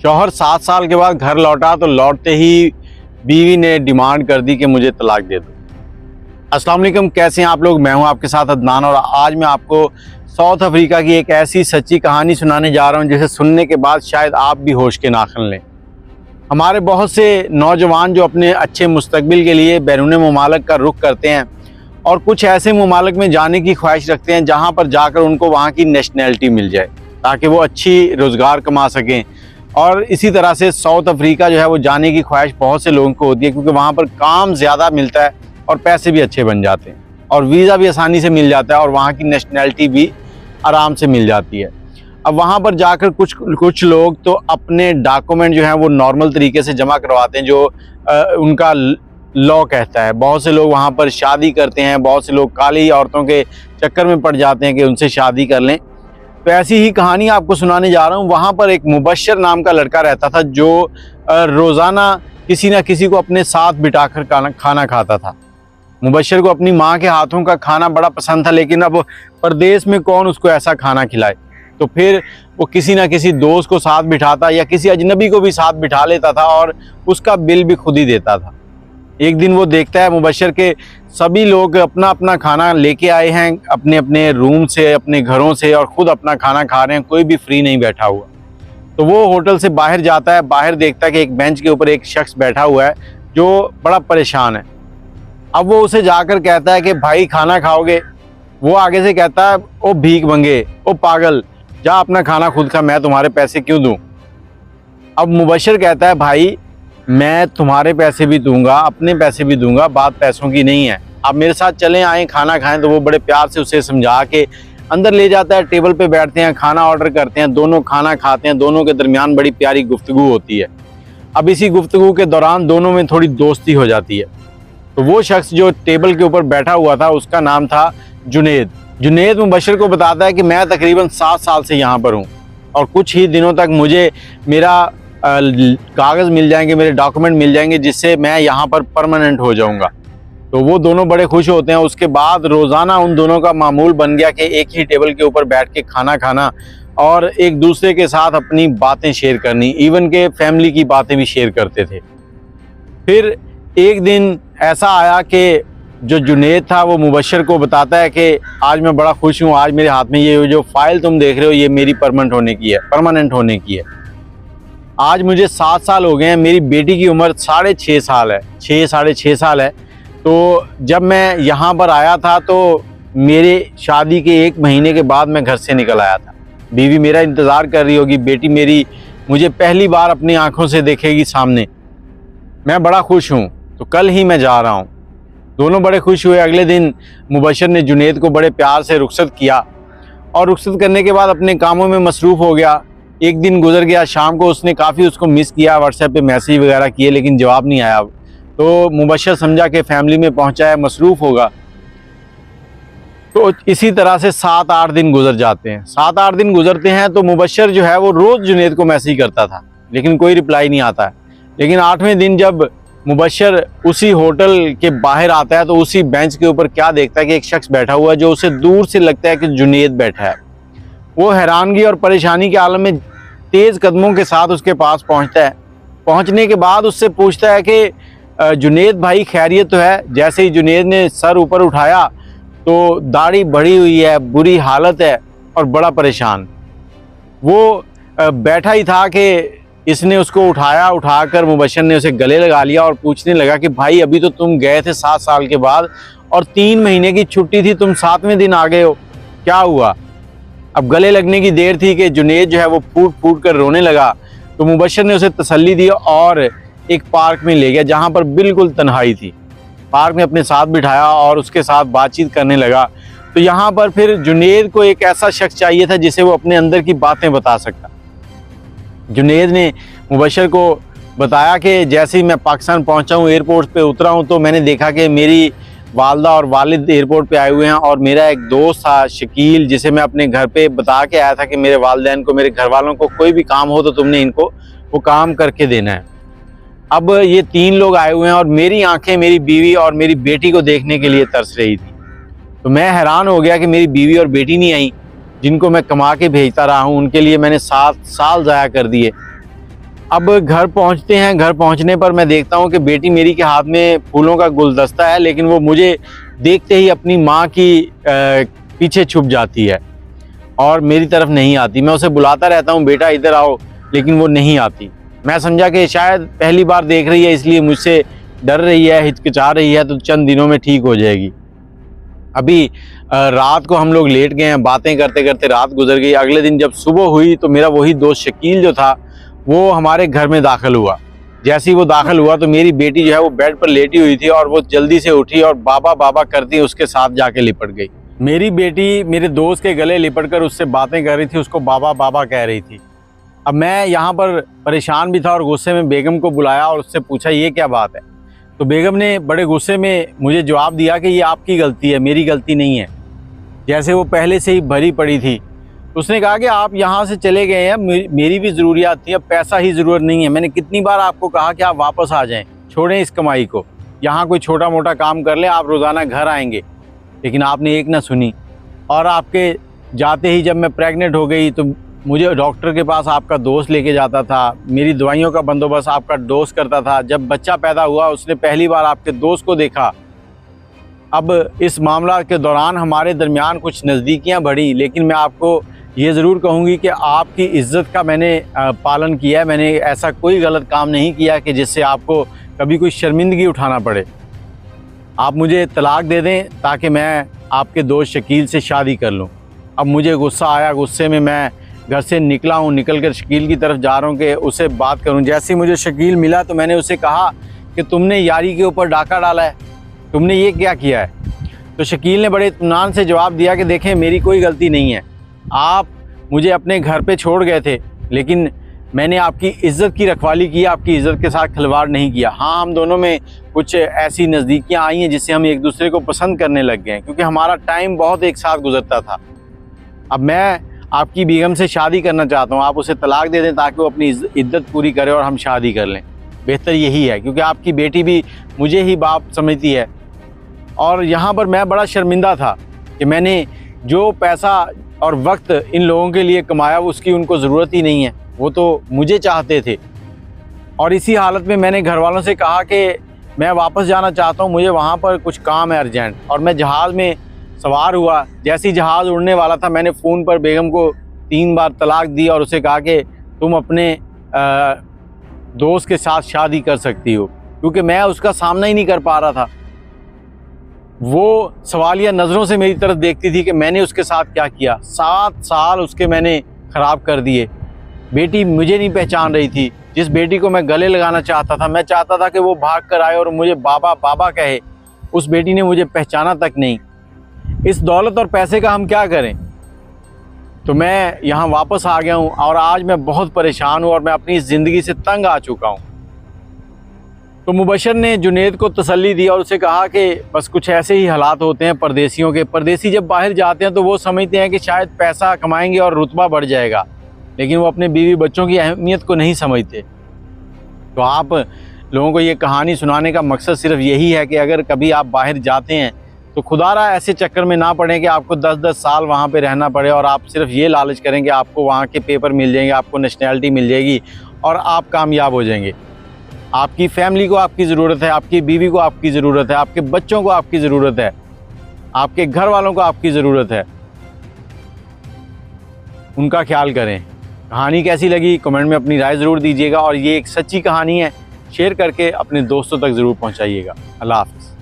शौहर 7 साल के बाद घर लौटा तो लौटते ही बीवी ने डिमांड कर दी कि मुझे तलाक दे दो। अस्सलाम वालेकुम, कैसे हैं आप लोग। मैं हूं आपके साथ अदनान और आज मैं आपको साउथ अफ्रीका की एक ऐसी सच्ची कहानी सुनाने जा रहा हूं जिसे सुनने के बाद शायद आप भी होश के नाखन लें। हमारे बहुत से नौजवान जो अपने अच्छे मुस्तकबिल के लिए बैरून मुमालिक का रुख करते हैं और कुछ ऐसे मुमालिक में जाने की ख्वाहिश रखते हैं जहाँ पर जाकर उनको वहाँ की नेशनैलिटी मिल जाए ताकि वो अच्छी रोज़गार कमा सकें। और इसी तरह से साउथ अफ्रीका जो है वो जाने की ख्वाहिश बहुत से लोगों को होती है क्योंकि वहाँ पर काम ज़्यादा मिलता है और पैसे भी अच्छे बन जाते हैं और वीज़ा भी आसानी से मिल जाता है और वहाँ की नेशनैलिटी भी आराम से मिल जाती है। अब वहाँ पर जाकर कुछ लोग तो अपने डॉक्यूमेंट जो हैं वो नॉर्मल तरीके से जमा करवाते हैं जो उनका लॉ कहता है। बहुत से लोग वहाँ पर शादी करते हैं, बहुत से लोग काली औरतों के चक्कर में पड़ जाते हैं कि उनसे शादी कर लें। तो ऐसी ही कहानी आपको सुनाने जा रहा हूँ। वहाँ पर एक मुबशर नाम का लड़का रहता था जो रोज़ाना किसी न किसी को अपने साथ बिठाकर खाना खाता था। मुबशर को अपनी माँ के हाथों का खाना बड़ा पसंद था, लेकिन अब परदेश में कौन उसको ऐसा खाना खिलाए। तो फिर वो किसी न किसी दोस्त को साथ बिठाता या किसी अजनबी को भी साथ बिठा लेता था और उसका बिल भी खुद ही देता था। एक दिन वो देखता है मुबशर के सभी लोग अपना अपना खाना लेके आए हैं अपने अपने रूम से, अपने घरों से, और ख़ुद अपना खाना खा रहे हैं, कोई भी फ्री नहीं बैठा हुआ। तो वो होटल से बाहर जाता है, बाहर देखता है कि एक बेंच के ऊपर एक शख्स बैठा हुआ है जो बड़ा परेशान है। अब वो उसे जाकर कहता है कि भाई खाना खाओगे। वो आगे से कहता है ओ भीख मंगे, ओ पागल, जा अपना खाना खुद खा, मैं तुम्हारे पैसे क्यों दूँ। अब मुबशर कहता है भाई मैं तुम्हारे पैसे भी दूंगा, अपने पैसे भी दूंगा, बात पैसों की नहीं है, आप मेरे साथ चलें, आएँ खाना खाएं। तो वो बड़े प्यार से उसे समझा के अंदर ले जाता है, टेबल पे बैठते हैं, खाना ऑर्डर करते हैं, दोनों खाना खाते हैं। दोनों के दरमियान बड़ी प्यारी गुफ्तगू होती है। अब इसी गुफ्तगू के दौरान दोनों में थोड़ी दोस्ती हो जाती है। तो वो शख्स जो टेबल के ऊपर बैठा हुआ था उसका नाम था जुनेद। जुनेद मुबशर को बताता है कि मैं तकरीबन 7 साल से यहाँ पर हूँ और कुछ ही दिनों तक मुझे मेरा कागज़ मिल जाएंगे, मेरे डॉक्यूमेंट मिल जाएंगे जिससे मैं यहाँ पर परमानेंट हो जाऊँगा। तो वो दोनों बड़े खुश होते हैं। उसके बाद रोज़ाना उन दोनों का मामूल बन गया कि एक ही टेबल के ऊपर बैठ के खाना खाना और एक दूसरे के साथ अपनी बातें शेयर करनी, इवन के फैमिली की बातें भी शेयर करते थे। फिर एक दिन ऐसा आया कि जो जुनेद था वो मुबशर को बताता है कि आज मैं बड़ा खुश हूँ, आज मेरे हाथ में ये जो फ़ाइल तुम देख रहे हो ये मेरी परमानेंट होने की है। आज मुझे 7 साल हो गए हैं, मेरी बेटी की उम्र 6.5 साल है, 6-6.5 साल है। तो जब मैं यहाँ पर आया था तो मेरे शादी के 1 महीने के बाद मैं घर से निकल आया था। बीवी मेरा इंतज़ार कर रही होगी, बेटी मेरी मुझे पहली बार अपनी आंखों से देखेगी सामने। मैं बड़ा खुश हूँ, तो कल ही मैं जा रहा हूँ। दोनों बड़े खुश हुए। अगले दिन मुबशर ने जुनेद को बड़े प्यार से रुखसत किया और रुखसत करने के बाद अपने कामों में मसरूफ़ हो गया। एक दिन गुजर गया, शाम को उसने काफ़ी उसको मिस किया, व्हाट्सएप पे मैसेज वगैरह किए लेकिन जवाब नहीं आया। तो मुबशर समझा कि फैमिली में पहुंचा है, मसरूफ़ होगा। तो इसी तरह से 7-8 दिन गुजर जाते हैं। 7-8 दिन गुजरते हैं तो मुबशर जो है वो रोज़ जुनेद को मैसेज करता था लेकिन कोई रिप्लाई नहीं आता है। लेकिन 8वें दिन जब मुबशर उसी होटल के बाहर आता है तो उसी बेंच के ऊपर क्या देखता है कि एक शख्स बैठा हुआ है जो उसे दूर से लगता है कि जुनेद बैठा है। वो हैरानगी और परेशानी के आलम में तेज़ कदमों के साथ उसके पास पहुंचता है। पहुंचने के बाद उससे पूछता है कि जुनेद भाई खैरियत तो है। जैसे ही जुनेद ने सर ऊपर उठाया तो दाढ़ी बढ़ी हुई है, बुरी हालत है और बड़ा परेशान। वो बैठा ही था कि इसने उसको उठाकर मुबशर ने उसे गले लगा लिया और पूछने लगा कि भाई अभी तो तुम गए थे 7 साल के बाद और 3 महीने की छुट्टी थी, तुम 7वें दिन आ गए हो, क्या हुआ। अब गले लगने की देर थी कि जुनेद जो है वो फूट फूट कर रोने लगा। तो मुबशर ने उसे तसल्ली दी और एक पार्क में ले गया जहाँ पर बिल्कुल तन्हाई थी। पार्क में अपने साथ बिठाया और उसके साथ बातचीत करने लगा। तो यहाँ पर फिर जुनेद को एक ऐसा शख्स चाहिए था जिसे वो अपने अंदर की बातें बता सकता। जुनेद ने मुबशर को बताया कि जैसे ही मैं पाकिस्तान पहुँचा हूँ, एयरपोर्ट पे उतरा हूँ तो मैंने देखा कि मेरी वालदा और वालिद एयरपोर्ट पे आए हुए हैं और मेरा एक दोस्त था शकील जिसे मैं अपने घर पे बता के आया था कि मेरे वालिदैन को, मेरे घर वालों को कोई भी काम हो तो तुमने इनको वो काम करके देना है। अब ये 3 लोग आए हुए हैं और मेरी आंखें मेरी बीवी और मेरी बेटी को देखने के लिए तरस रही थी। तो मैं हैरान हो गया कि मेरी बीवी और बेटी नहीं आई जिनको मैं कमा के भेजता रहा हूँ, उनके लिए मैंने 7 साल ज़ाया कर दिए। अब घर पहुंचते हैं। घर पहुंचने पर मैं देखता हूं कि बेटी मेरी के हाथ में फूलों का गुलदस्ता है, लेकिन वो मुझे देखते ही अपनी माँ की पीछे छुप जाती है और मेरी तरफ नहीं आती। मैं उसे बुलाता रहता हूं, बेटा इधर आओ, लेकिन वो नहीं आती। मैं समझा कि शायद पहली बार देख रही है, इसलिए मुझसे डर रही है, हिचकिचा रही है, तो चंद दिनों में ठीक हो जाएगी। अभी रात को हम लोग लेट गए हैं, बातें करते करते रात गुजर गई। अगले दिन जब सुबह हुई तो मेरा वही दोस्त शकील जो था वो हमारे घर में दाखिल हुआ। जैसे ही वो दाखिल हुआ तो मेरी बेटी जो है वो बेड पर लेटी हुई थी और वो जल्दी से उठी और बाबा बाबा करती उसके साथ जाके लिपट गई। मेरी बेटी मेरे दोस्त के गले लिपट कर उससे बातें कर रही थी, उसको बाबा बाबा कह रही थी। अब मैं यहाँ पर परेशान भी था और गुस्से में बेगम को बुलाया और उससे पूछा ये क्या बात है। तो बेगम ने बड़े गुस्से में मुझे जवाब दिया कि ये आपकी गलती है, मेरी गलती नहीं है। जैसे वो पहले से ही भरी पड़ी थी। उसने कहा कि आप यहाँ से चले गए हैं, मेरी भी ज़रूरियात थी, अब पैसा ही ज़रूरत नहीं है। मैंने कितनी बार आपको कहा कि आप वापस आ जाएं, छोड़ें इस कमाई को, यहाँ कोई छोटा मोटा काम कर लें, आप रोज़ाना घर आएंगे, लेकिन आपने एक ना सुनी। और आपके जाते ही जब मैं प्रेग्नेंट हो गई तो मुझे डॉक्टर के पास आपका दोस्त लेके जाता था, मेरी दवाइयों का बंदोबस्त आपका दोस्त करता था। जब बच्चा पैदा हुआ उसने पहली बार आपके दोस्त को देखा। अब इस मामला के दौरान हमारे दरमियान कुछ नज़दीकियाँ बढ़ी, लेकिन मैं आपको ये ज़रूर कहूँगी कि आपकी इज़्ज़त का मैंने पालन किया है। मैंने ऐसा कोई गलत काम नहीं किया कि जिससे आपको कभी कोई शर्मिंदगी उठाना पड़े। आप मुझे तलाक दे दें ताकि मैं आपके दोस्त शकील से शादी कर लूँ। अब मुझे गुस्सा आया, गुस्से में मैं घर से निकला हूँ, निकल कर शकील की तरफ जा रहा हूँ कि उससे बात करूँ। जैसे ही मुझे शकील मिला तो मैंने उसे कहा कि तुमने यारी के ऊपर डाका डाला है, तुमने ये क्या किया है। तो शकील ने बड़े इत्मीनान से जवाब दिया कि देखें मेरी कोई गलती नहीं है, आप मुझे अपने घर पे छोड़ गए थे, लेकिन मैंने आपकी इज़्ज़त की रखवाली की, आपकी इज़्ज़त के साथ खिलवाड़ नहीं किया। हाँ, हम दोनों में कुछ ऐसी नज़दीकियाँ आई हैं जिससे हम एक दूसरे को पसंद करने लग गए हैं, क्योंकि हमारा टाइम बहुत एक साथ गुजरता था। अब मैं आपकी बेगम से शादी करना चाहता हूँ, आप उसे तलाक दे दें ताकि वो अपनी इद्दत पूरी करे और हम शादी कर लें। बेहतर यही है, क्योंकि आपकी बेटी भी मुझे ही बाप समझती है। और यहाँ पर मैं बड़ा शर्मिंदा था कि मैंने जो पैसा और वक्त इन लोगों के लिए कमाया वो उसकी उनको ज़रूरत ही नहीं है, वो तो मुझे चाहते थे। और इसी हालत में मैंने घर वालों से कहा कि मैं वापस जाना चाहता हूँ, मुझे वहाँ पर कुछ काम है अर्जेंट। और मैं जहाज़ में सवार हुआ। जैसे ही जहाज़ उड़ने वाला था मैंने फ़ोन पर बेगम को 3 बार तलाक दी और उसे कहा कि तुम अपने दोस्त के साथ शादी कर सकती हो, क्योंकि मैं उसका सामना ही नहीं कर पा रहा था। वो सवालिया नज़रों से मेरी तरफ देखती थी कि मैंने उसके साथ क्या किया। 7 साल उसके मैंने ख़राब कर दिए। बेटी मुझे नहीं पहचान रही थी। जिस बेटी को मैं गले लगाना चाहता था, मैं चाहता था कि वो भाग कर आए और मुझे बाबा बाबा कहे, उस बेटी ने मुझे पहचाना तक नहीं। इस दौलत और पैसे का हम क्या करें। तो मैं यहाँ वापस आ गया हूँ और आज मैं बहुत परेशान हूँ और मैं अपनी ज़िंदगी से तंग आ चुका हूँ। तो मुबशर ने जुनेद को तसल्ली दी और उसे कहा कि बस कुछ ऐसे ही हालात होते हैं परदेसियों के। परदेसी जब बाहर जाते हैं तो वो समझते हैं कि शायद पैसा कमाएंगे और रुतबा बढ़ जाएगा, लेकिन वो अपने बीवी बच्चों की अहमियत को नहीं समझते। तो आप लोगों को ये कहानी सुनाने का मकसद सिर्फ यही है कि अगर कभी आप बाहर जाते हैं तो खुदारा ऐसे चक्कर में ना पड़े कि आपको 10-10 साल वहाँ पे रहना पड़े और आप सिर्फ ये लालच करें कि आपको वहाँ के पेपर मिल जाएंगे, आपको नेशनैलिटी मिल जाएगी और आप कामयाब हो जाएंगे। आपकी फैमिली को आपकी ज़रूरत है, आपकी बीवी को आपकी ज़रूरत है, आपके बच्चों को आपकी ज़रूरत है, आपके घर वालों को आपकी ज़रूरत है। उनका ख्याल करें। कहानी कैसी लगी कमेंट में अपनी राय ज़रूर दीजिएगा और ये एक सच्ची कहानी है, शेयर करके अपने दोस्तों तक ज़रूर पहुँचाइएगा। अल्लाह हाफ़िज़।